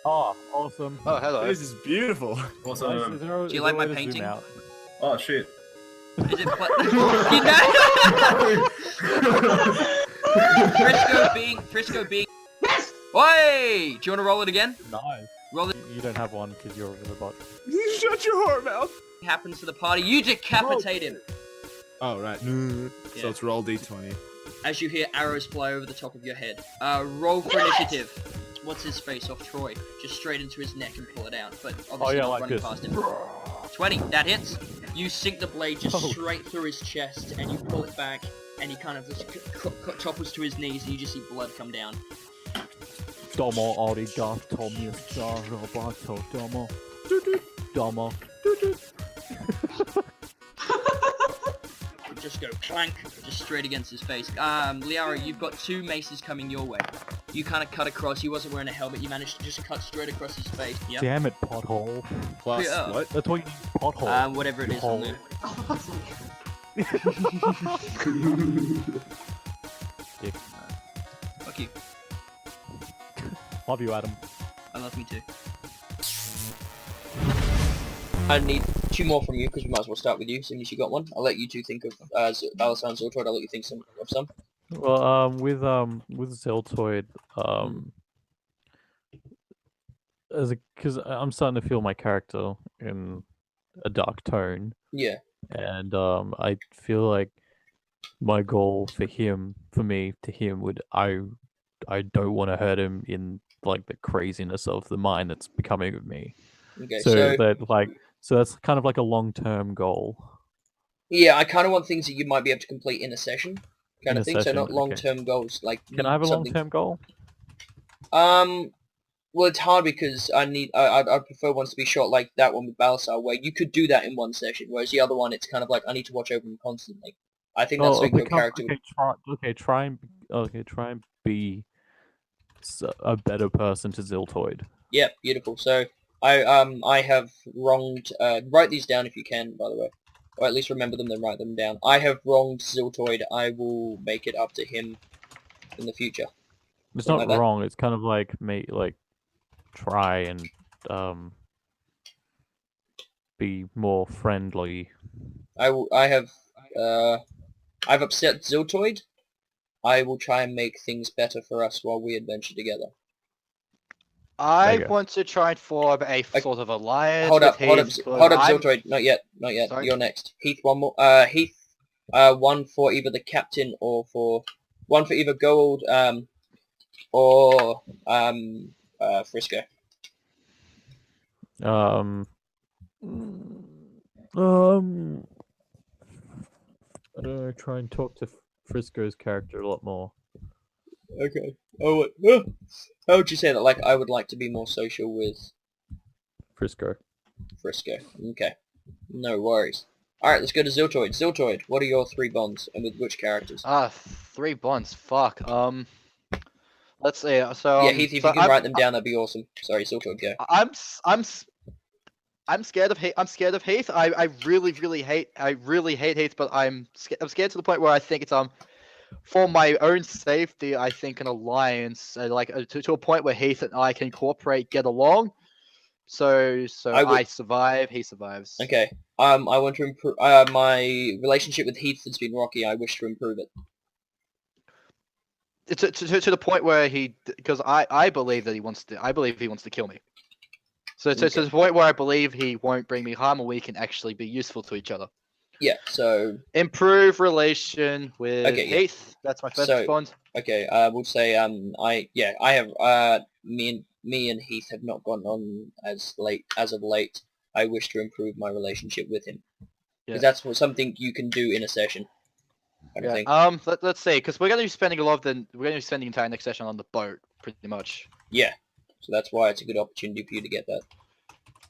Oh, awesome. Oh, hello. This is beautiful. Awesome. Do you like my painting? Oh shit. Is it Frisko being. Oi! Do you want to roll it again? Nice. Roll it. You don't have one because you're a robot. Shut your whore mouth. Happens to the party. You decapitate him. Oh, right. So it's roll d20. As you hear arrows fly over the top of your head. Roll for initiative. What's his face off Troy? Just straight into his neck and pull it out. But obviously not like running this. past him. 20. That hits. You sink the blade just straight through his chest, and you pull it back, and he kind of just topples to his knees, and you just see blood come down. Domo arigato Mr. Roboto Domo. Domo. Just go clank, just straight against his face. Liara, you've got 2 maces coming your way. You kind of cut across. He wasn't wearing a helmet. You managed to just cut straight across his face. Yep. Damn it, pothole. Plus Yeah. what? That's what you need, pothole. Whatever it is on there. Dick. Fuck you. Love you, Adam. I love me too. I need 2 more from you, because we might as well start with you, seeing as you got one. I'll let you 2 think of Balasar and Ziltoid. I'll let you think of some. Well, with Ziltoid, because I'm starting to feel my character in a dark tone. Yeah. And I feel like my goal for him would I don't want to hurt him in like the craziness of the mind that's becoming of me. Okay. So that's kind of like a long-term goal. Yeah, I kind of want things that you might be able to complete in a session, kind of thing. So not okay. long-term goals. Like. Can I have a something... long-term goal? Well, it's hard because I'd prefer ones to be short, like that one with Balasar, where you could do that in one session, whereas the other one, it's kind of like, I need to watch over him constantly. I think that's something your character would... Try and be a better person to Ziltoid. Yeah, beautiful. So, I have wronged... write these down if you can, by the way. Or at least remember them, then write them down. I have wronged Ziltoid. I will make it up to him in the future. It's Something not like wrong, it's kind of like, try and be more friendly. I've upset Ziltoid. I will try and make things better for us while we adventure together. I want to try and form a sort of alliance. Hold up, I'm... Ziltoid. Not yet. Sorry? You're next. Heath, one more. Heath, one for either the captain or for... One for either Gold, or, Frisko. I don't know, try and talk to Frisko's character a lot more. Okay. Oh, how would you say that? Like, I would like to be more social with... Frisko. Okay. No worries. Alright, let's go to Ziltoid. Ziltoid, what are your 3 bonds, and with which characters? 3 bonds. Fuck. Let's see. So yeah, Heath, if you can write them down, that'd be awesome. Sorry, Ziltoid, go. I'm scared of Heath. I really hate Heath, but I'm scared to the point where I think it's for my own safety. I think an alliance, to a point where Heath and I can cooperate, get along. So I survive. He survives. Okay. I want to improve. My relationship with Heath has been rocky. I wish to improve it. To the point where because I believe that he wants to kill me. So Okay. to the point where I believe he won't bring me harm, and we can actually be useful to each other. Yeah. So improve relation with Heath. Yeah. That's my first bond. Okay. We'll say I have me and Heath have not gone on as of late. I wish to improve my relationship with him. Because that's something you can do in a session. Think. Let's see, because we're going to be spending the entire next session on the boat, pretty much. Yeah. So that's why it's a good opportunity for you to get that.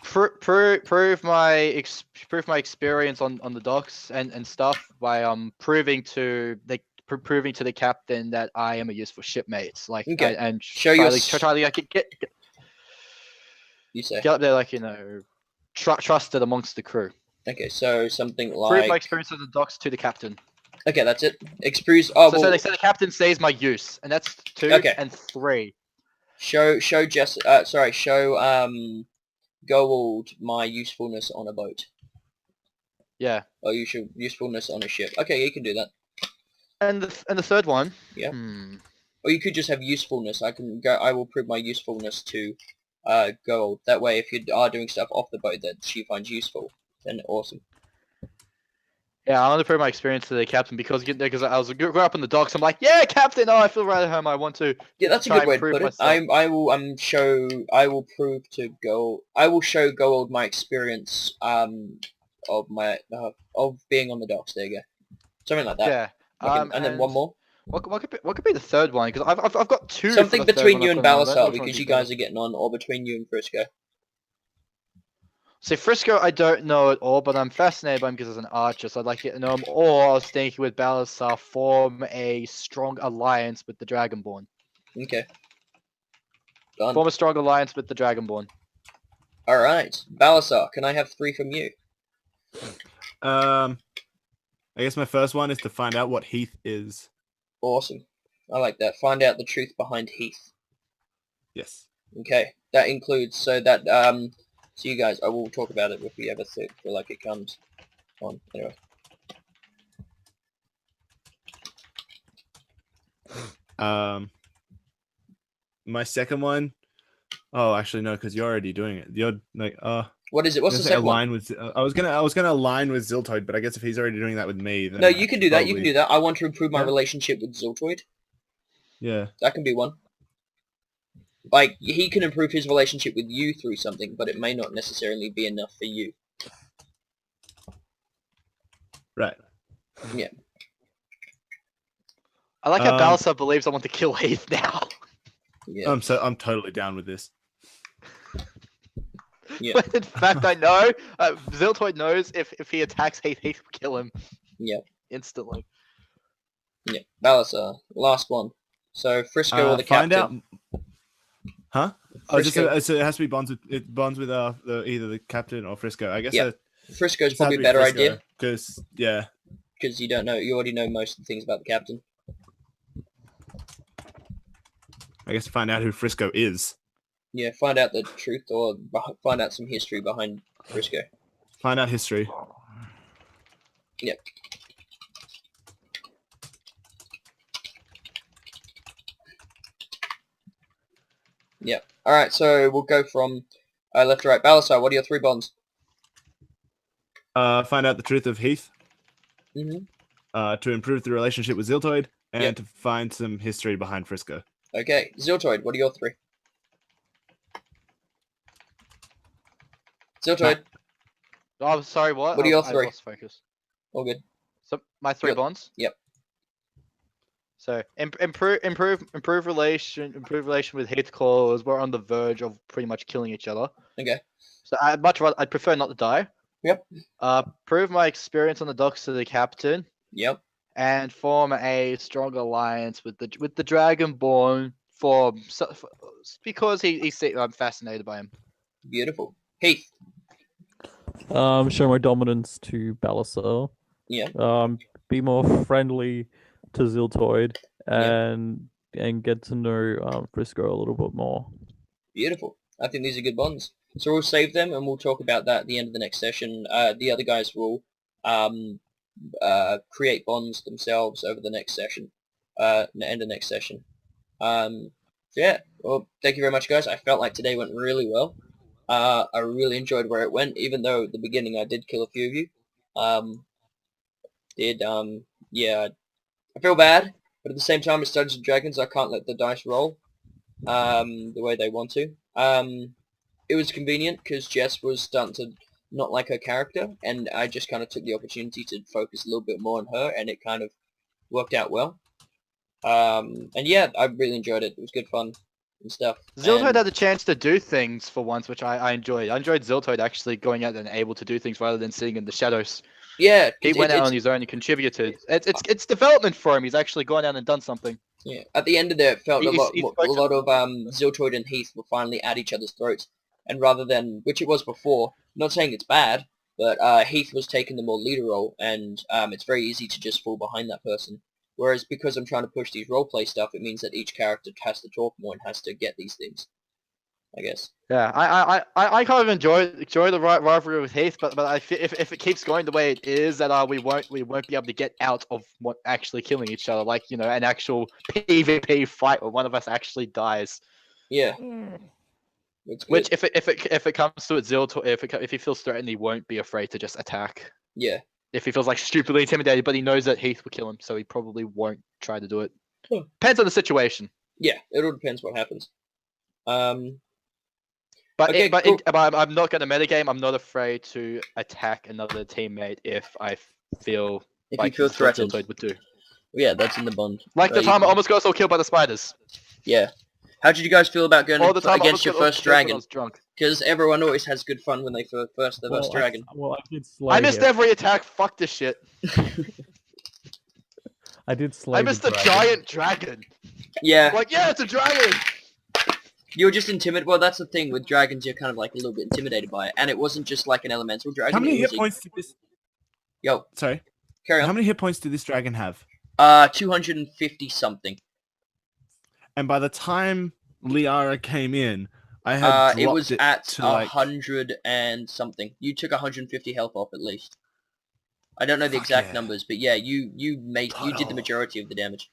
Prove my experience on the docks and stuff by proving to the captain that I am a useful shipmate. Like, okay. And show try your... to get You say. Get up there, trusted amongst the crew. Okay, so something like... Prove my experience on the docks to the captain. Okay, that's it. Experience... Oh, so they say the captain says my use, and that's 2 and 3. Show Jess. Show Gold my usefulness on a boat. Yeah. Or usefulness on a ship. Okay, yeah, you can do that. And the third one. Yeah. Hmm. Or you could just have usefulness. I will prove my usefulness to Gold. That way, if you are doing stuff off the boat that she finds useful, then awesome. Yeah, I want to prove my experience to the captain because I was grew up in the docks. I'm like, yeah, captain. Oh, I feel right at home. I want to. Yeah, that's a try good and way to prove put it. myself. I will prove to Gold. I will show Gold my experience of being on the docks. There you go. Something like that. Yeah. And then one more. What could be the third one? Because I've got two. Something for the third between one you I've and got on. I don't know Balasar which one because would you be better. guys are getting on, or between you and Frisko. See, Frisko, I don't know at all, but I'm fascinated by him because he's an archer, so I'd like to get to know him. Or I was thinking with Balasar, form a strong alliance with the Dragonborn. Okay. Done. Form a strong alliance with the Dragonborn. Alright. Balasar, can I have 3 from you? I guess my first one is to find out what Heath is. Awesome. I like that. Find out the truth behind Heath. Yes. Okay. That includes, so you guys, I will talk about it if we ever feel like it comes on. Anyway. My second one. Oh, actually no, because you're already doing it. You're like, What is it? What's the second one? I was gonna align with Ziltoid, but I guess if he's already doing that with me, then No, you can do that. You probably- can do that. I want to improve my Yeah. relationship with Ziltoid. Yeah. That can be one. Like, he can improve his relationship with you through something, but it may not necessarily be enough for you. Right. Yeah. I like how Um, Balasar believes I want to kill Heath now. Yeah. I'm totally down with this. Yeah. But in fact, I know Ziltoid knows if he attacks Heath, Heath will kill him Yeah. instantly. Yeah. Balasar, last one. So, Frisko or the Find captain? out. Huh? Oh, Frisko. so it has to be bonds with either the captain or Frisko. I guess. Yeah. Frisko's probably a better idea. Because yeah. Because you already know most of the things about the captain. I guess to find out who Frisko is. Yeah, find out the truth or find out some history behind Frisko. Find out history. Yep. Yep. Alright, so we'll go from left to right. Balasar, what are your 3 bonds? Find out the truth of Heath. Mm-hmm. To improve the relationship with Ziltoid, and Yep. to find some history behind Frisko. Okay, Ziltoid, what are your 3? Ziltoid, Oh, I'm sorry, what? What are your I 3? lost focus. all good. So my 3 Yep. bonds. Yep. So improve relation with Heath cause we're on the verge of pretty much killing each other. Okay. So I'd prefer not to die. Yep. Prove my experience on the docks to the captain Yep. and form a strong alliance with the Dragonborn because I'm fascinated by him. Beautiful. Heath. Show my dominance to Balasar. Yeah. Be more friendly to Ziltoid and get to know Frisko a little bit more. Beautiful. I think these are good bonds. So we'll save them and we'll talk about that at the end of the next session. The other guys will create bonds themselves over the next session. End of next session. Yeah. Well, thank you very much, guys. I felt like today went really well. I really enjoyed where it went, even though at the beginning I did kill a few of you. Yeah, I feel bad, but at the same time, it's Dungeons and Dragons. I can't let the dice roll the way they want to. It was convenient because Jess was starting to not like her character, and I just kind of took the opportunity to focus a little bit more on her, and it kind of worked out well. And yeah, I really enjoyed it. It was good fun and stuff. Ziltoid And- had the chance to do things for once, which I enjoyed. I enjoyed Ziltoid actually going out and able to do things rather than sitting in the shadows. Yeah, He went out on his own and contributed. It's development for him. He's actually gone out and done something. Yeah, at the end of there, it felt He's- a he's lot of Ziltoid and Heath were finally at each other's throats, and rather than, which it was before, not saying it's bad, but Heath was taking the more leader role, and it's very easy to just fall behind that person. Whereas because I'm trying to push these roleplay stuff, it means that each character has to talk more and has to get these things. I guess. Yeah, I kind of enjoy the rivalry with Heath, but I feel if it keeps going the way it is, that we won't be able to get out of what actually killing each other, like an actual PvP fight where one of us actually dies. Yeah. Which if it comes to it, Ziltoid, if he feels threatened, he won't be afraid to just attack. Yeah. If he feels like stupidly intimidated, but he knows that Heath will kill him, so he probably won't try to do it. Yeah. Depends on the situation. Yeah, it all depends what happens. But Okay, cool. I'm not going to metagame. I'm not afraid to attack another teammate if I feel If like you feel threatened. Ziltoid would do. Yeah, that's in the bond. Like the time I almost got so killed by the spiders. Yeah. How did you guys feel about going All the time I against your almost first got killed when I dragon? was drunk. Because everyone always has good fun when they first dragon. I did slay I missed him. every attack. Fuck this shit. I did slay I missed the the dragon. giant dragon. Yeah, Like, yeah, it's a dragon. you were just intimidated. Well, that's the thing with dragons. You're kind of like a little bit intimidated by it, and it wasn't just like an elemental dragon. How many it hit was points did this? Yo, Sorry. carry on. How many hit points did this dragon have? 250 something. And by the time Liara came in, I had dropped it was at to like 100 and something. You took 150 health off at least. I don't know the Fuck exact yeah. numbers, but yeah, you did the majority of the damage.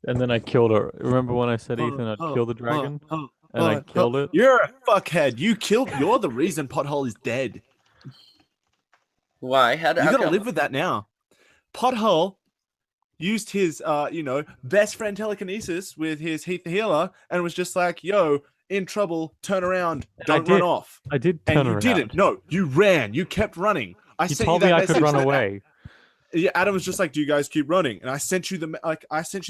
And then I killed her. Remember when I said, Ethan, I'd kill the dragon? And I killed it? You're a fuckhead. You're the reason Pothole is dead. Why? You how gotta come? live with that now. Pothole used his best friend telekinesis with his Heath the healer and was just like, yo, in trouble, turn around, don't run off. I did turn And you around. didn't. No, you ran. You kept running. I You sent told you me that I could message run that- away. Yeah, Adam was just like, "Do you guys keep running?" And I sent you the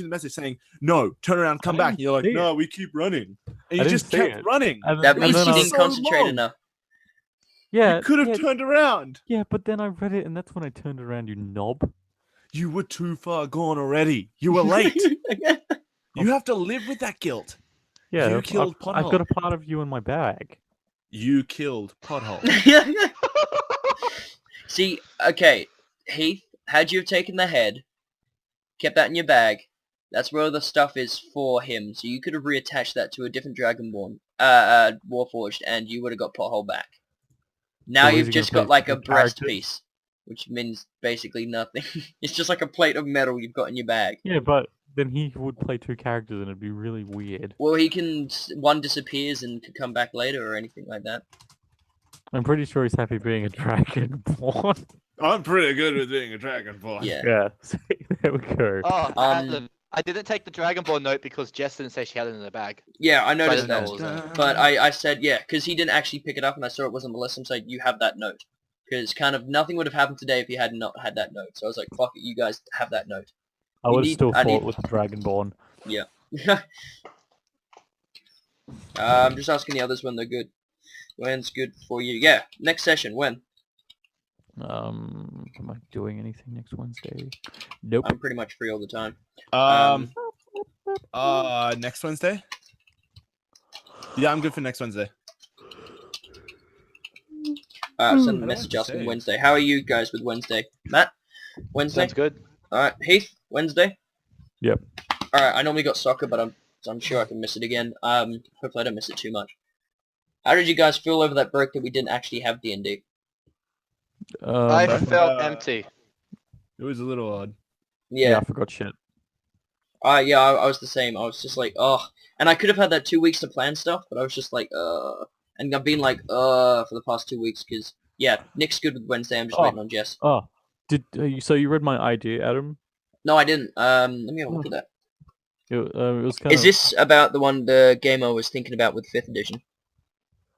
message saying, "No, turn around, come back." And you're like, see it. "No, we keep running," and I you didn't just see kept it. running. And That then- means and you then I- didn't so concentrate long. enough. Yeah, You could have yeah, turned around. yeah, but then I read it, and that's when I turned around, you knob. You were too far gone already. You were late. You have to live with that guilt. Yeah, You I've- killed I've got a part of you in my bag. You killed Pothole. See, okay, Heath, had you have taken the head, kept that in your bag, that's where the stuff is for him, so you could have reattached that to a different Dragonborn, Warforged, and you would have got Pothole back. Now So you've is he just gonna got play like a two breast characters? piece, which means basically nothing. It's just like a plate of metal you've got in your bag. Yeah, but then he would play two characters, and it'd be really weird. Well, he can, one disappears and could come back later or anything like that. I'm pretty sure he's happy being a dragonborn. I'm pretty good with being a dragonborn. Yeah. Yeah, see, there we go. Oh, Um, Adam, I didn't take the Dragonborn note because Jess didn't say she had it in her bag. Yeah, I So I noticed didn't know that. what was there. But I said, yeah, because he didn't actually pick it up, and I saw it wasn't Melissa, so you have that note. Because kind of nothing would have happened today if he had not had that note. So I was like, fuck it, you guys have that note. I would have still I fought need- with the dragonborn. I'm just asking the others when they're good. When's good for you? Yeah, next session, when? Am I doing anything next Wednesday? Nope. I'm pretty much free all the time. Next Wednesday? Yeah, I'm good for next Wednesday. Send a don't message have to asking say. Wednesday. How are you guys with Wednesday? Matt? Wednesday? Sounds good. Alright, Heath? Wednesday? Yep. Alright, I normally got soccer, but I'm sure I can miss it again. Hopefully I don't miss it too much. How did you guys feel over that break that we didn't actually have D&D? I Yeah, felt empty. It was a little odd. Yeah. I forgot shit. Yeah, I was the same. I was just like, oh. And I could have had that 2 weeks to plan stuff, but I was just like, And I've been like, for the past 2 weeks, because, yeah, Nick's good with Wednesday. I'm just Oh. waiting on Jess. Oh, so you read my idea, Adam? No, I didn't. Let me have a look at that. It was kind Is this about the game I was thinking about with 5th edition?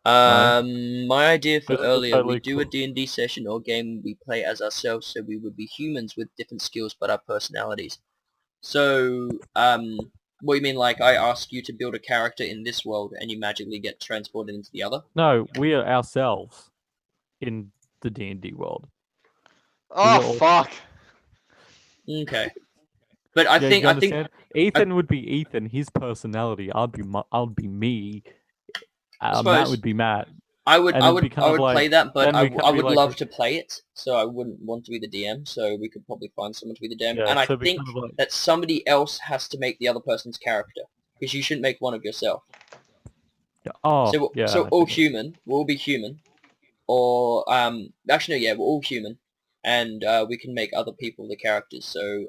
My idea for This is earlier, totally we do a cool. D&D session or game we play as ourselves, so we would be humans with different skills but our personalities. So, what you mean, like, I ask you to build a character in this world and you magically get transported into the other? No, we are ourselves in the D&D world. Oh, all- fuck. Okay. But I Yeah, think, you I think, understand? Ethan would be Ethan, his personality. I'd be me. Matt suppose- would be Matt. I would And I it'd would be kind I of would like- play that, but then I, we can I be would like- love to play it, so I wouldn't want to be the DM. So we could probably find someone to be the DM, Yeah, and I so it'd be think kind of like- that somebody else has to make the other person's character, because you shouldn't make one of yourself. Oh, So yeah. so I all think- human, we'll all be human, or actually no, yeah, we're all human, and we can make other people the characters. So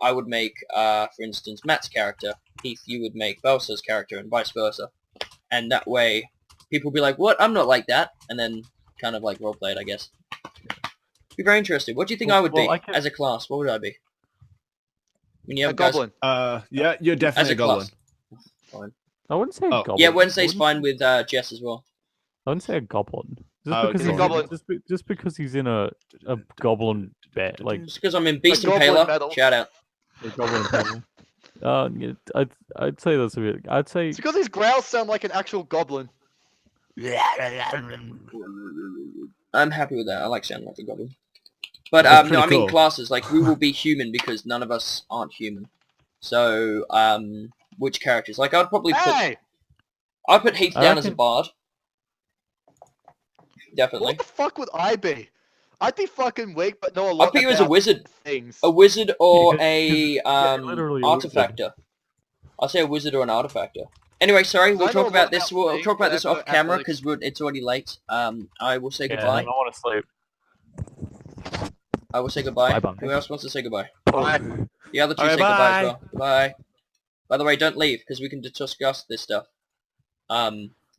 I would make for instance Matt's character, Heath, you would make Balasar's character, and vice versa, and that way people will be like, what? I'm not like that, and then kind of like roleplay it, I guess. Be very interested. What do you think I would be I as a class? What would I be? When you A have guys, goblin. Yeah, you're as definitely a a goblin. class. Fine. I wouldn't say a Oh. goblin. Yeah, Wednesday's I fine with Jess as well. wouldn't say a goblin. Just Oh, because okay. he's Goblin. just because he's in a goblin bed, like Just because I'm in Beast goblin Impaler, medal. shout out. a goblin level. Yeah, I'd say that's a bit. I'd say It's because his growls sound like an actual goblin. I'm happy with that. I like sounding like a goblin. But That's no, I pretty mean cool. classes. Like we will be human because none of us aren't human. So which characters? Like I'd probably Hey! put Heath I down as a reckon- bard. Definitely. What the fuck would I be? I'd be fucking weak, but know a lot I'd put you as a about wizard. things. A wizard or Yeah, a literally a wizard. artifactor. I'll say a wizard or an artifactor. Anyway, sorry, we'll I know talk a about lot this. about We'll things, talk about but this I off don't camera actually- because it's already late. I will say yeah, goodbye. I want to sleep. I will say goodbye. Bye-bye. Who else wants to say goodbye? Bye. The other two Alright, say goodbye as bye. well. Goodbye. By the way, don't leave because we can discuss this stuff.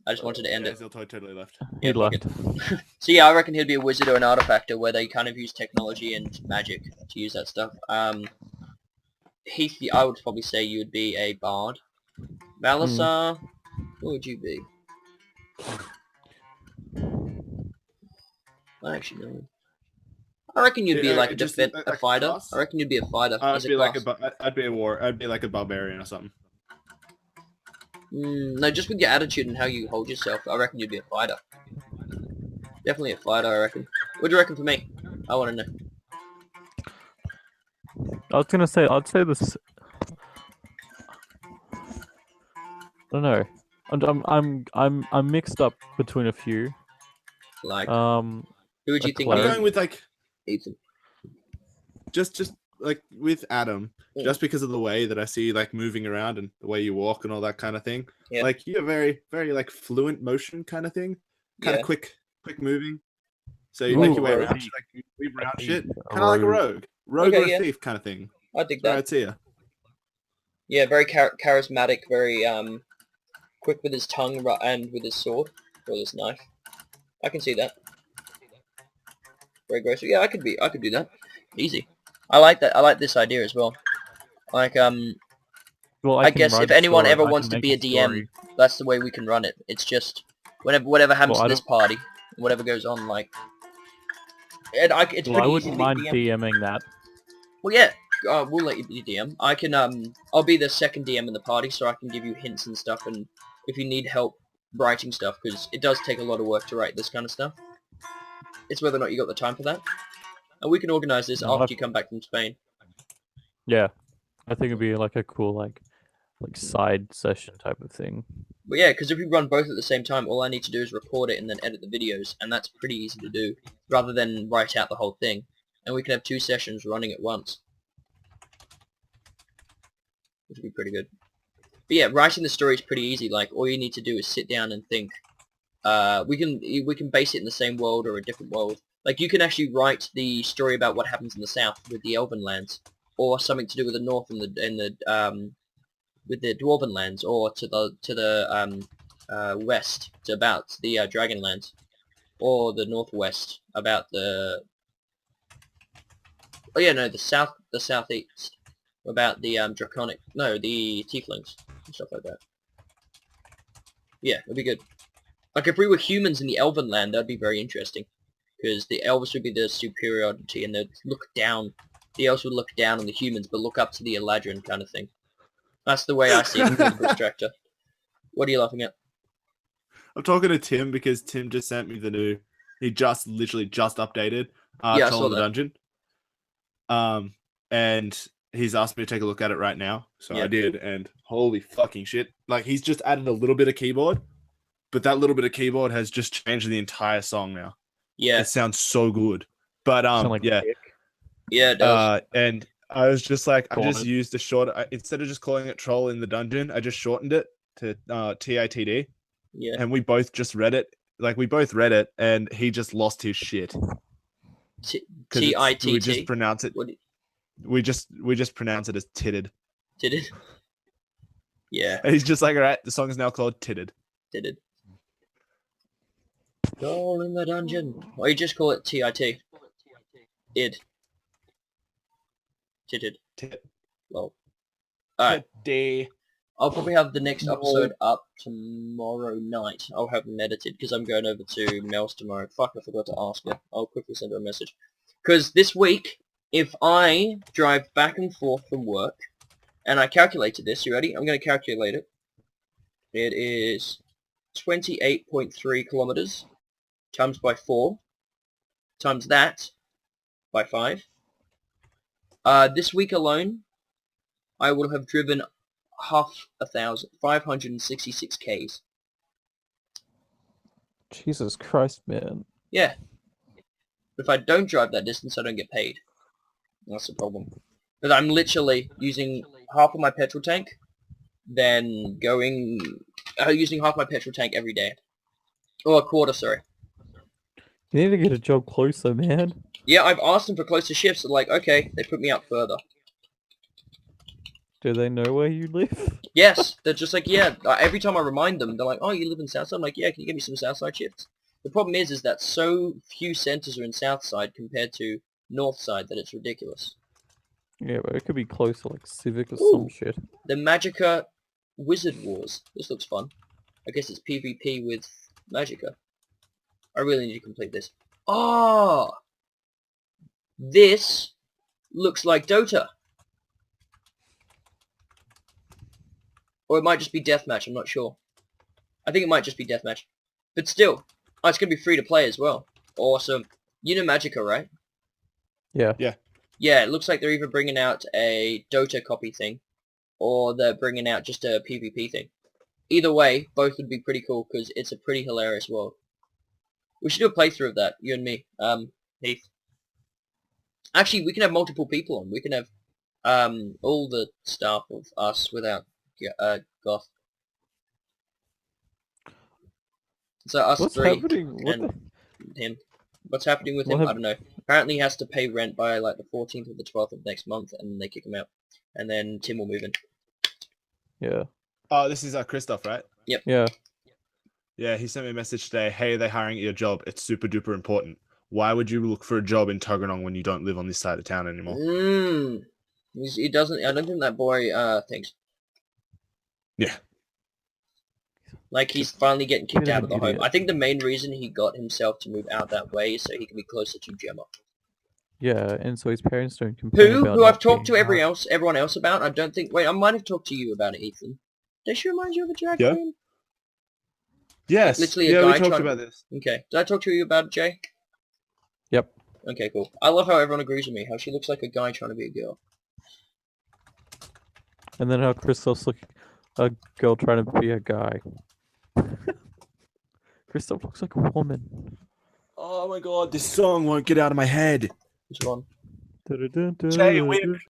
I just wanted to end Yeah, it. Ziltoid totally left. He Yeah, fuck left. So yeah, I reckon he'd be a wizard or an artifactor where they kind of use technology and magic to use that stuff. Heath, I would probably say you would be a bard. Balasar, what would you be? I actually know. I reckon you'd be Yeah, like just a like fighter. class? I reckon you'd be a fighter I'd as a be like class. I'd be like a barbarian or something. No, just with your attitude and how you hold yourself, I reckon you'd be a fighter. Definitely a fighter, I reckon. What do you reckon for me? I want to know. I was gonna say, I'd say this. I don't know. I'm mixed up between a few. Like, Um, who would you a think? I'm cleric. going with like Ethan. just like with Adam, Yeah. just because of the way that I see you like moving around and the way you walk and all that kind of thing. Yeah. Like you're very, very like fluent motion kind of thing, kind Yeah. of quick moving. So you make your way Ooh, around, thief. like you weave around thief, shit, a kind of like a rogue. rogue Okay, or a yeah. thief kind of thing. I dig Right, that. I'd see ya. Yeah, very charismatic, very quick with his tongue and with his sword or his knife. I can see that. Very graceful. Yeah, I could do that. Easy. I like that. I like this idea as well. Like well, I can guess write if a anyone story, ever I wants can to make be a DM, story. that's the way we can run it. It's just whatever happens Well, to I this party, whatever goes on, like it's Well, I pretty easy to wouldn't be mind DM. DMing that. Well, yeah, we'll let you be DM. I can I'll be the second DM in the party, so I can give you hints and stuff, and if you need help writing stuff, because it does take a lot of work to write this kind of stuff. It's whether or not you got the time for that. And we can organise this No, after I've- you come back from Spain. Yeah, I think it'd be like a cool like side session type of thing. But yeah, because if we run both at the same time, all I need to do is record it and then edit the videos, and that's pretty easy to do, rather than write out the whole thing. And we can have 2 sessions running at once. Which would be pretty good. But yeah, writing the story is pretty easy. Like, all you need to do is sit down and think. We can base it in the same world or a different world. Like, you can actually write the story about what happens in the south with the Elven lands, or something to do with the north and with the Dwarven lands, or to the west about the Dragonlands, or the northwest about the southeast about the the Tieflings and stuff like that. Yeah, it'd be good. Like if we were humans in the Elven land, that'd be very interesting, because the elves would be the superiority, and they'd look down. The elves would look down on the humans, but look up to the Eladrin kind of thing. That's the way I see it, political structure. What are you laughing at? I'm talking to Tim because Tim just sent me the new. He literally just updated. Yeah, I Troll saw in the that. Dungeon. And he's asked me to take a look at it right now, so Yeah. I did. And holy fucking shit! Like he's just added a little bit of keyboard, but that little bit of keyboard has just changed the entire song now. Yeah, It sounds so good. But Sound like yeah. Dick. yeah, it does. And I was just like, I Got just it. used a short instead of just calling it troll in the dungeon, I just shortened it to TITD, Yeah. and we both just read it. Like we both read it, and he just lost his shit. 'Cause it's- We just TITT. pronounce it. What We just pronounce it as titted. did it? Yeah, And he's just like, all right, the song is now called Titted. did it. All in the dungeon. Or you just call it TIT. Id. Titted. Tit. Lol. Alright. Titty. I'll probably have the next No. episode up tomorrow night. I'll have them edited because I'm going over to Mel's tomorrow. Fuck, I forgot to ask her. I'll quickly send her a message. Because this week, if I drive back and forth from work, and I calculated this, you ready? I'm going to calculate it. It is 28.3 kilometers times by 4 times that by 5. This week alone, I will have driven 566 Ks. Jesus Christ, man. Yeah. But if I don't drive that distance, I don't get paid. That's the problem. Because I'm literally using half of my petrol tank, then using half my petrol tank every day. Or a quarter, sorry. You need to get a job closer, man. Yeah, I've asked them for closer shifts. They're like, okay, they put me up further. Do they know where you live? Yes, they're just like, yeah. Every time I remind them, they're like, oh, you live in Southside? I'm like, yeah, can you give me some Southside shifts? The problem is that so few centres are in Southside compared to Northside that it's ridiculous. Yeah, but it could be closer, like Civic or Ooh. some shit. The Magicka Wizard Wars. This looks fun. I guess it's PvP with Magicka. I really need to complete this. Oh! This looks like Dota. Or it might just be Deathmatch, I'm not sure. I think it might just be Deathmatch. But still, oh, it's going to be free to play as well. Awesome. You know Magicka, right? Yeah. Yeah, it looks like they're either bringing out a Dota copy thing, or they're bringing out just a PvP thing. Either way, both would be pretty cool, because it's a pretty hilarious world. We should do a playthrough of that, you and me, Heath. Actually, we can have multiple people on. We can have all the staff of us without Goth. So us What's three happening? What and the... him. What's happening with him? I don't know. Apparently he has to pay rent by like the 14th or the 12th of next month, and then they kick him out. And then Tim will move in. Yeah. Oh, this is Christoph, right? Yeah. Yeah, he sent me a message today. Hey, they're hiring at your job. It's super duper important. Why would you look for a job in Tuggeranong when you don't live on this side of town anymore? He doesn't. I don't think that boy thinks. Yeah. Like he's finally getting kicked Bit of out of the an home. idiot. I think the main reason he got himself to move out that way is so he can be closer to Gemma. Yeah, and so his parents don't complain about Who not I've talked to being everyone else about. I don't think. Wait, I might have talked to you about it, Ethan. Does she remind you of a drag Yeah. queen? Yes. Literally a yeah, guy we talked trying- about this. Okay. Did I talk to you about it, Jay? Yep. Okay, cool. I love how everyone agrees with me. How she looks like a guy trying to be a girl. And then how Christoph's like a girl trying to be a guy. Christoph looks like a woman. Oh my god, this song won't get out of my head. Which one? Jay, we